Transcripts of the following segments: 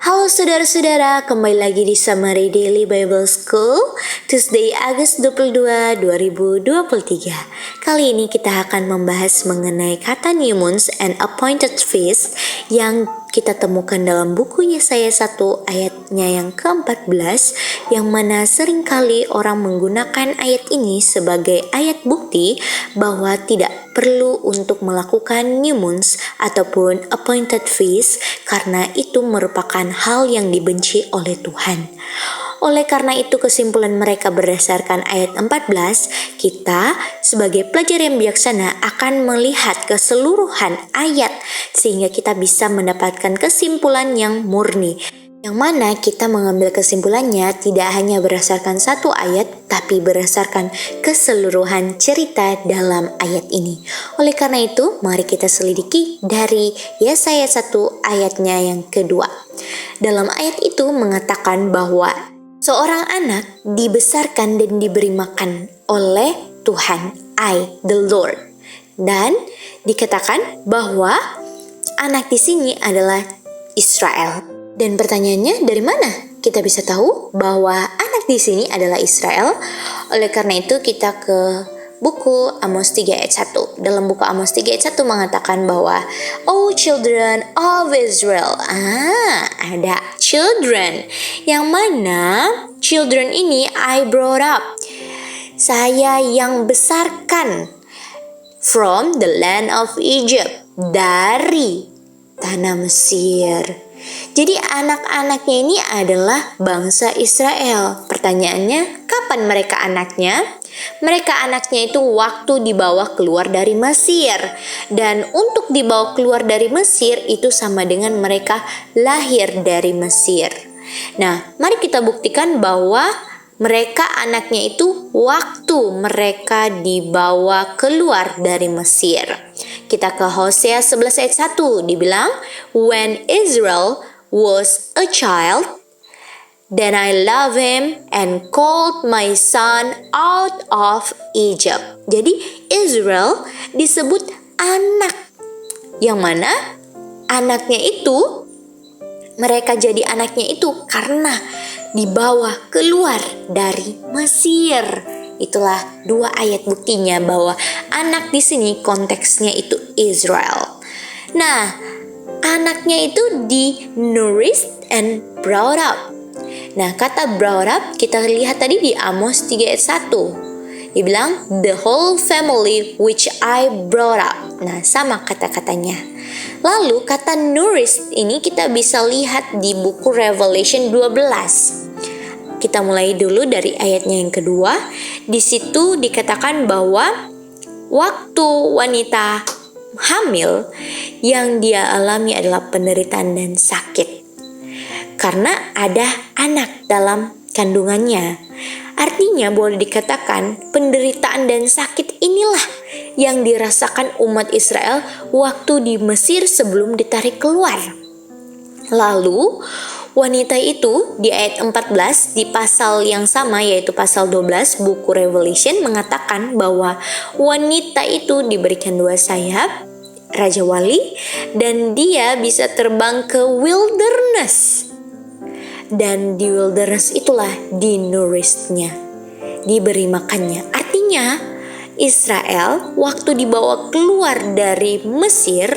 Halo saudara-saudara, kembali lagi di Summary Daily Bible School Tuesday, Agustus 22, 2023. Kali ini kita akan membahas mengenai kata new moons and appointed feast yang kita temukan dalam buku Yesaya 1 ayatnya yang ke-14, yang mana seringkali orang menggunakan ayat ini sebagai ayat bukti bahwa tidak perlu untuk melakukan new moons ataupun appointed feast karena itu merupakan hal yang dibenci oleh Tuhan. Oleh karena itu kesimpulan mereka berdasarkan ayat 14, kita sebagai pelajar yang bijaksana akan melihat keseluruhan ayat sehingga kita bisa mendapatkan kesimpulan yang murni. Yang mana kita mengambil kesimpulannya tidak hanya berdasarkan satu ayat, tapi berdasarkan keseluruhan cerita dalam ayat ini. Oleh karena itu, mari kita selidiki dari Yesaya 1 ayatnya yang kedua. Dalam ayat itu mengatakan bahwa seorang anak dibesarkan dan diberi makan oleh Tuhan, the Lord. Dan dikatakan bahwa anak di sini adalah Israel. Dan pertanyaannya, dari mana kita bisa tahu bahwa anak di sini adalah Israel? Oleh karena itu kita ke buku Amos 3 ayat 1. Dalam buku Amos 3 ayat 1 mengatakan bahwa "O children of Israel." Ada children. Yang mana children ini I brought up. Saya yang besarkan from the land of Egypt. Dari tanah Mesir. Jadi anak-anaknya ini adalah bangsa Israel. Pertanyaannya, kapan mereka anaknya? Mereka anaknya itu waktu dibawa keluar dari Mesir. Dan untuk dibawa keluar dari Mesir itu sama dengan mereka lahir dari Mesir. Nah, mari kita buktikan bahwa mereka anaknya itu waktu mereka dibawa keluar dari Mesir. Kita ke Hosea 11 ayat 1 dibilang, "When Israel was a child, then I love him and called my son out of Egypt." Jadi Israel disebut anak, yang mana anaknya itu, mereka jadi anaknya itu karena dibawa keluar dari Mesir. Itulah dua ayat buktinya bahwa anak di sini konteksnya itu Israel. Nah, anaknya itu nourished and brought up. Nah, kata brought up kita lihat tadi di Amos 3 ayat 1. Dibilang the whole family which I brought up. Nah, sama kata-katanya. Lalu kata nourished ini kita bisa lihat di buku Revelation 12. Kita mulai dulu dari ayatnya yang kedua. Di situ dikatakan bahwa waktu wanita hamil yang dia alami adalah penderitaan dan sakit. Karena ada anak dalam kandungannya. Artinya boleh dikatakan penderitaan dan sakit inilah yang dirasakan umat Israel waktu di Mesir sebelum ditarik keluar. Lalu wanita itu di ayat 14 di pasal yang sama yaitu pasal 12 buku Revelation mengatakan bahwa wanita itu diberikan dua sayap, Raja Wali, dan dia bisa terbang ke wilderness. Dan di wilderness itulah dinourished-nya, diberi makannya. Artinya Israel waktu dibawa keluar dari Mesir,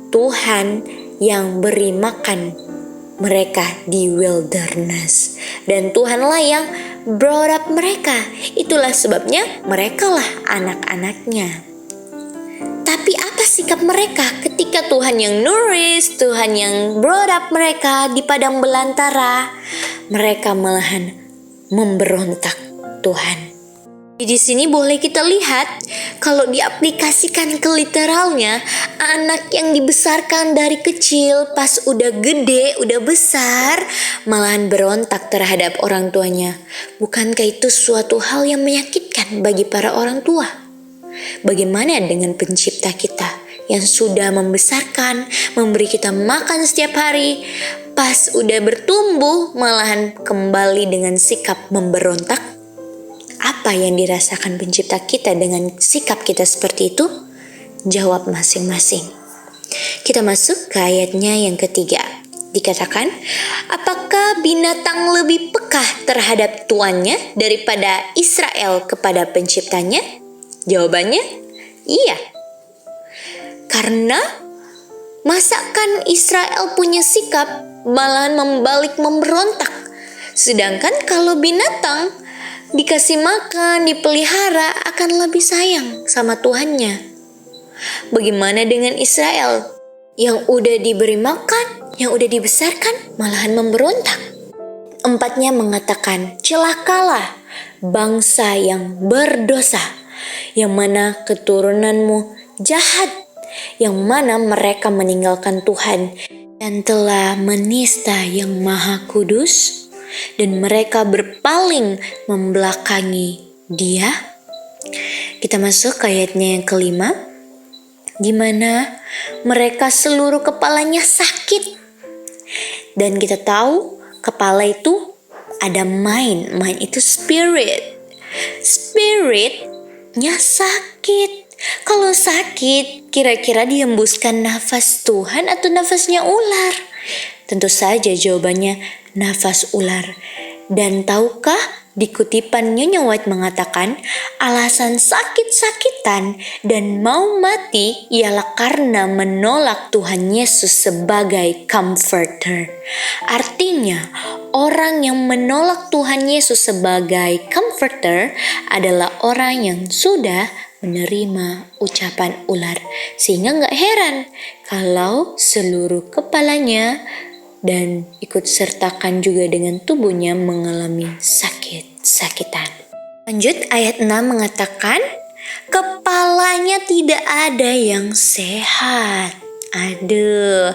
Tuhan yang beri makan mereka di wilderness. Dan Tuhanlah yang brought up mereka. Itulah sebabnya merekalah anak-anaknya. Tapi apa sikap mereka ketika Tuhan yang nourish, Tuhan yang brought up mereka di padang belantara? Mereka malahan memberontak Tuhan. Di sini boleh kita lihat kalau diaplikasikan ke literalnya, anak yang dibesarkan dari kecil pas udah gede, udah besar, malahan berontak terhadap orang tuanya. Bukankah itu suatu hal yang menyakitkan bagi para orang tua? Bagaimana dengan pencipta kita yang sudah membesarkan, memberi kita makan setiap hari, pas udah bertumbuh malahan kembali dengan sikap memberontak? Apa yang dirasakan pencipta kita dengan sikap kita seperti itu? Jawab masing-masing. Kita masuk ke ayatnya yang ketiga. Dikatakan, apakah binatang lebih peka terhadap tuannya daripada Israel kepada penciptanya? Jawabannya, iya. Karena masakan Israel punya sikap malahan membalik memberontak. Sedangkan kalau binatang dikasih makan, dipelihara akan lebih sayang sama Tuhannya. Bagaimana dengan Israel yang udah diberi makan, yang udah dibesarkan malahan memberontak? Empatnya mengatakan, celakalah bangsa yang berdosa, yang mana keturunanmu jahat, yang mana mereka meninggalkan Tuhan dan telah menista yang Maha Kudus, dan mereka berpaling membelakangi Dia. Kita masuk ke ayatnya yang kelima, di mana mereka seluruh kepalanya sakit. Dan kita tahu kepala itu ada mind itu spirit. Spiritnya sakit. Kalau sakit, kira-kira dihembuskan nafas Tuhan atau nafasnya ular? Tentu saja jawabannya nafas ular. Dan tahukah di kutipan Nyonya White mengatakan alasan sakit-sakitan dan mau mati ialah karena menolak Tuhan Yesus sebagai comforter. Artinya orang yang menolak Tuhan Yesus sebagai comforter adalah orang yang sudah menerima ucapan ular. Sehingga gak heran kalau seluruh kepalanya dan ikut sertakan juga dengan tubuhnya mengalami sakit-sakitan. Lanjut ayat 6 mengatakan, kepalanya tidak ada yang sehat. Aduh,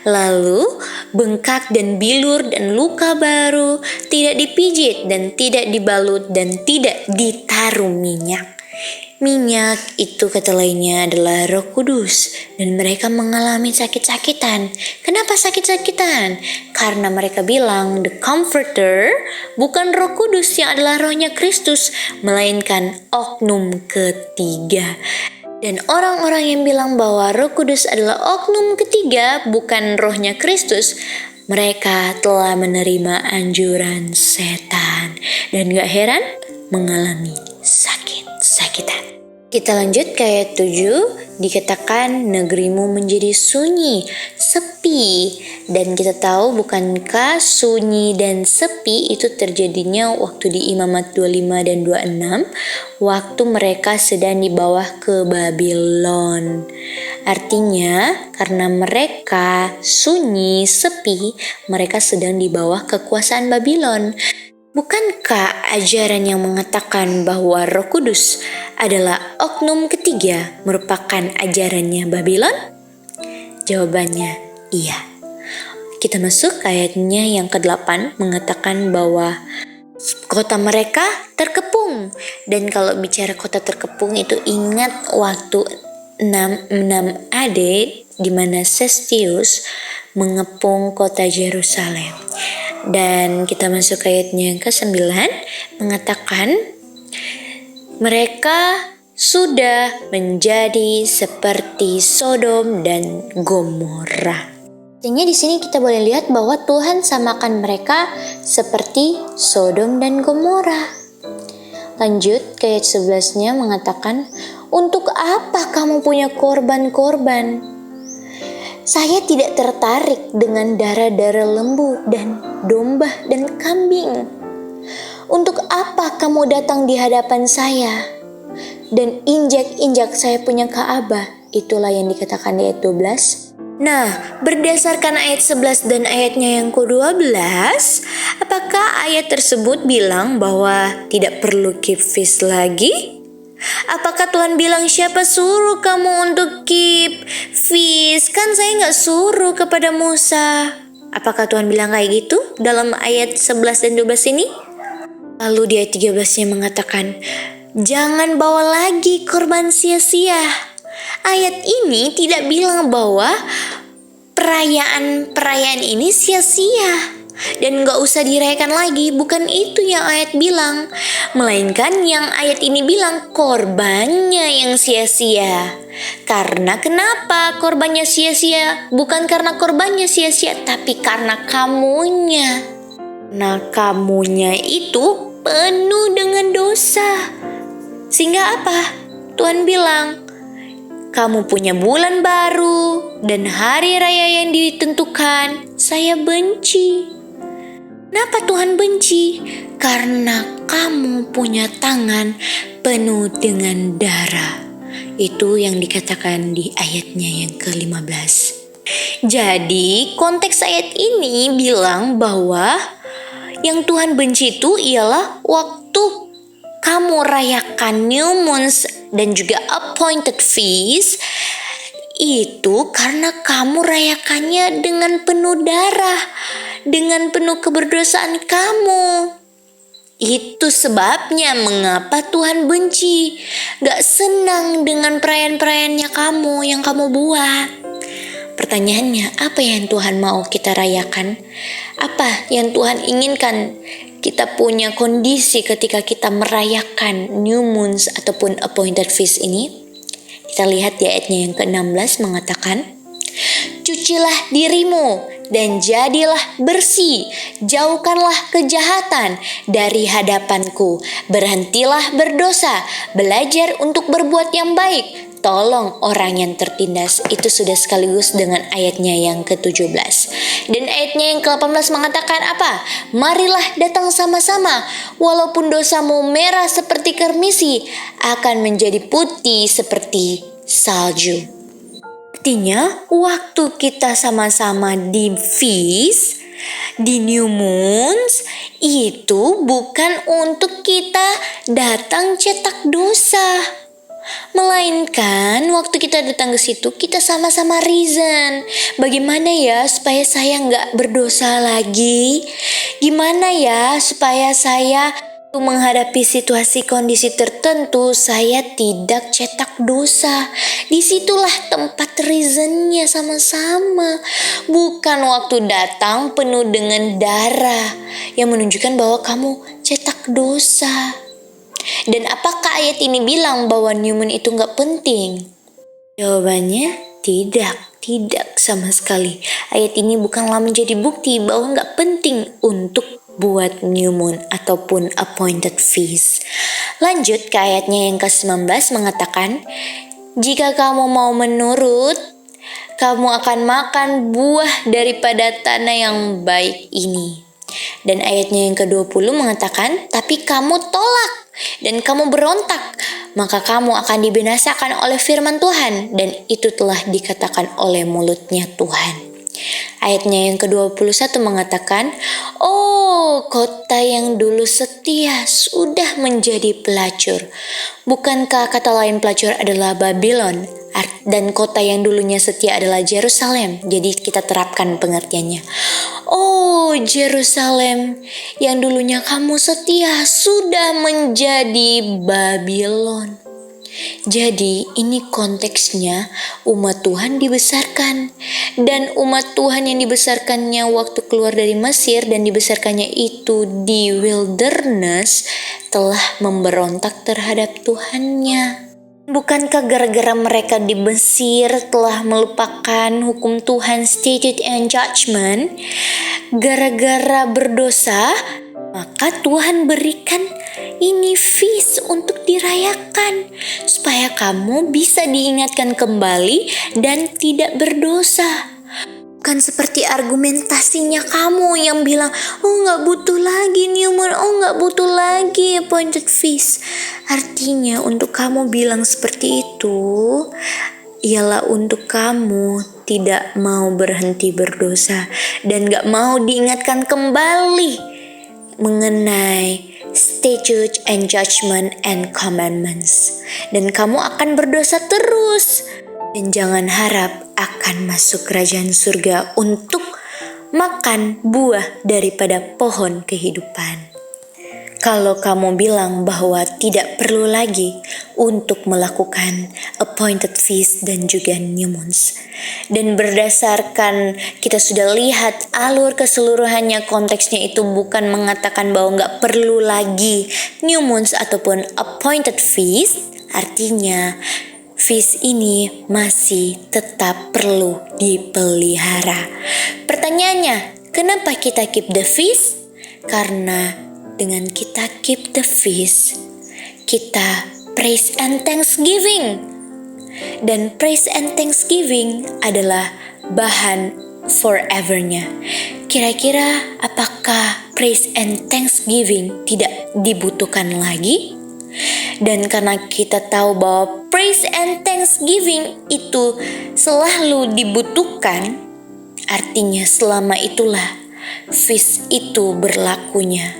lalu bengkak dan bilur dan luka baru, tidak dipijit dan tidak dibalut dan tidak ditaruh minyak. Minyak itu kata lainnya adalah Roh Kudus dan mereka mengalami sakit-sakitan. Kenapa sakit-sakitan? Karena mereka bilang the Comforter bukan Roh Kudus yang adalah rohnya Kristus, melainkan oknum ketiga. Dan orang-orang yang bilang bahwa Roh Kudus adalah oknum ketiga bukan rohnya Kristus, mereka telah menerima anjuran setan dan gak heran mengalami sakit-sakitan. Kita lanjut ke ayat 7, dikatakan negerimu menjadi sunyi, sepi. Dan kita tahu bukankah sunyi dan sepi itu terjadinya waktu di Imamat 25 dan 26, waktu mereka sedang dibawa ke Babylon. Artinya karena mereka sunyi, sepi, mereka sedang di bawah kekuasaan Babylon. Bukankah ajaran yang mengatakan bahwa Roh Kudus adalah oknum ketiga merupakan ajarannya Babylon? Jawabannya iya. Kita masuk ke ayatnya yang ke-8 mengatakan bahwa kota mereka terkepung. Dan kalau bicara kota terkepung itu ingat waktu 6 AD di mana Sestius mengepung kota Yerusalem. Dan kita masuk ke ayatnya yang ke-9 mengatakan mereka sudah menjadi seperti Sodom dan Gomora. Artinya di sini kita boleh lihat bahwa Tuhan samakan mereka seperti Sodom dan Gomora. Lanjut ke ayat 11-nya mengatakan, untuk apa kamu punya korban-korban? Saya tidak tertarik dengan darah-darah lembu dan domba dan kambing. Untuk apa kamu datang di hadapan saya dan injak-injak saya punya Ka'bah? Itulah yang dikatakan di ayat 12. Nah, berdasarkan ayat 11 dan ayatnya yang ke-12, apakah ayat tersebut bilang bahwa tidak perlu keep feast lagi? Apakah Tuhan bilang siapa suruh kamu untuk keep feast? Kan saya gak suruh kepada Musa. Apakah Tuhan bilang kayak gitu dalam ayat 11 dan 12 ini? Lalu di ayat 13-nya mengatakan, jangan bawa lagi korban sia-sia. Ayat ini tidak bilang bahwa perayaan ini sia-sia. Dan gak usah dirayakan lagi, bukan itu yang ayat bilang. Melainkan yang ayat ini bilang korbannya yang sia-sia. Karena kenapa korbannya sia-sia? Bukan karena korbannya sia-sia, tapi karena kamunya. Nah, kamunya itu penuh dengan dosa. Sehingga apa? Tuhan bilang, kamu punya bulan baru dan hari raya yang ditentukan, saya benci. Kenapa Tuhan benci? Karena kamu punya tangan penuh dengan darah. Itu yang dikatakan di ayatnya yang ke-15. Jadi konteks ayat ini bilang bahwa yang Tuhan benci itu ialah waktu kamu rayakan new moons dan juga appointed feast, itu karena kamu rayakannya dengan penuh darah, dengan penuh keberdosaan kamu. Itu sebabnya mengapa Tuhan benci, gak senang dengan perayaan-perayaannya kamu yang kamu buat. Pertanyaannya, apa yang Tuhan mau kita rayakan? Apa yang Tuhan inginkan kita punya kondisi ketika kita merayakan new moons ataupun appointed feast ini? Kita lihat di ayatnya yang ke-16 mengatakan, cucilah dirimu dan jadilah bersih, jauhkanlah kejahatan dari hadapanku, berhentilah berdosa, belajar untuk berbuat yang baik, tolong orang yang tertindas. Itu sudah sekaligus dengan ayatnya yang ke-17. Dan ayatnya yang ke-18 mengatakan apa? Marilah datang sama-sama, walaupun dosamu merah seperti kermisi, akan menjadi putih seperti salju. Artinya, waktu kita sama-sama di feast, di new moons, itu bukan untuk kita datang cetak dosa. Melainkan waktu kita datang ke situ, kita sama-sama reason. Bagaimana ya supaya saya nggak berdosa lagi? Gimana ya supaya saya menghadapi situasi kondisi tertentu saya tidak cetak dosa. Disitulah tempat reasonnya sama-sama. Bukan waktu datang penuh dengan darah yang menunjukkan bahwa kamu cetak dosa. Dan apakah ayat ini bilang bahwa new moon itu gak penting? Jawabannya tidak sama sekali. Ayat ini bukanlah menjadi bukti bahwa gak penting untuk buat new moon ataupun appointed feast. Lanjut ke ayatnya yang ke-19 mengatakan, jika kamu mau menurut, kamu akan makan buah daripada tanah yang baik ini. Dan ayatnya yang ke-20 mengatakan, tapi kamu tolak dan kamu berontak, maka kamu akan dibinasakan oleh firman Tuhan, dan itu telah dikatakan oleh mulutnya Tuhan. Ayatnya yang ke-21 mengatakan, oh kota yang dulu setia sudah menjadi pelacur. Bukankah kata lain pelacur adalah Babylon? Dan kota yang dulunya setia adalah Yerusalem. Jadi kita terapkan pengertiannya. Oh Yerusalem yang dulunya kamu setia sudah menjadi Babylon. Jadi ini konteksnya umat Tuhan dibesarkan. Dan umat Tuhan yang dibesarkannya waktu keluar dari Mesir dan dibesarkannya itu di wilderness telah memberontak terhadap Tuhannya. Bukankah gara-gara mereka di Mesir telah melupakan hukum Tuhan, statute and judgment? Gara-gara berdosa, maka Tuhan berikan ini feast untuk dirayakan supaya kamu bisa diingatkan kembali dan tidak berdosa. Bukan seperti argumentasinya kamu yang bilang, oh gak butuh lagi new moon, oh gak butuh lagi appointed feast. Artinya untuk kamu bilang seperti itu ialah untuk kamu tidak mau berhenti berdosa dan gak mau diingatkan kembali mengenai statute and judgment and commandments. Dan kamu akan berdosa terus. Dan jangan harap akan masuk kerajaan surga untuk makan buah daripada pohon kehidupan. Kalau kamu bilang bahwa tidak perlu lagi untuk melakukan appointed feast dan juga new moons. Dan berdasarkan kita sudah lihat alur keseluruhannya, konteksnya itu bukan mengatakan bahwa nggak perlu lagi new moons ataupun appointed feast. Artinya feast ini masih tetap perlu dipelihara. Pertanyaannya, kenapa kita keep the feast? Karena dengan kita keep the feast, kita praise and thanksgiving. Dan praise and thanksgiving adalah bahan forever-nya. Kira-kira apakah praise and thanksgiving tidak dibutuhkan lagi? Dan karena kita tahu bahwa praise and thanksgiving itu selalu dibutuhkan, artinya selama itulah feast itu berlakunya.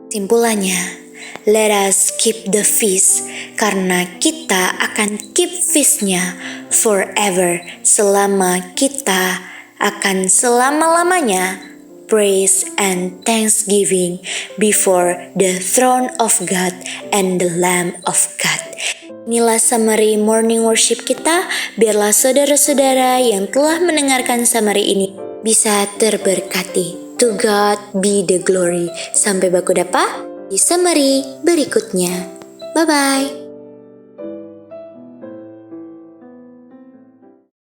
Simpulannya, let us keep the feast karena kita akan keep feast-nya forever, selama kita akan selama-lamanya praise and thanksgiving before the throne of God and the Lamb of God. Inilah summary morning worship kita. Biarlah saudara-saudara yang telah mendengarkan summary ini bisa terberkati. To God be the glory. Sampai baku dapat di summary berikutnya. Bye-bye.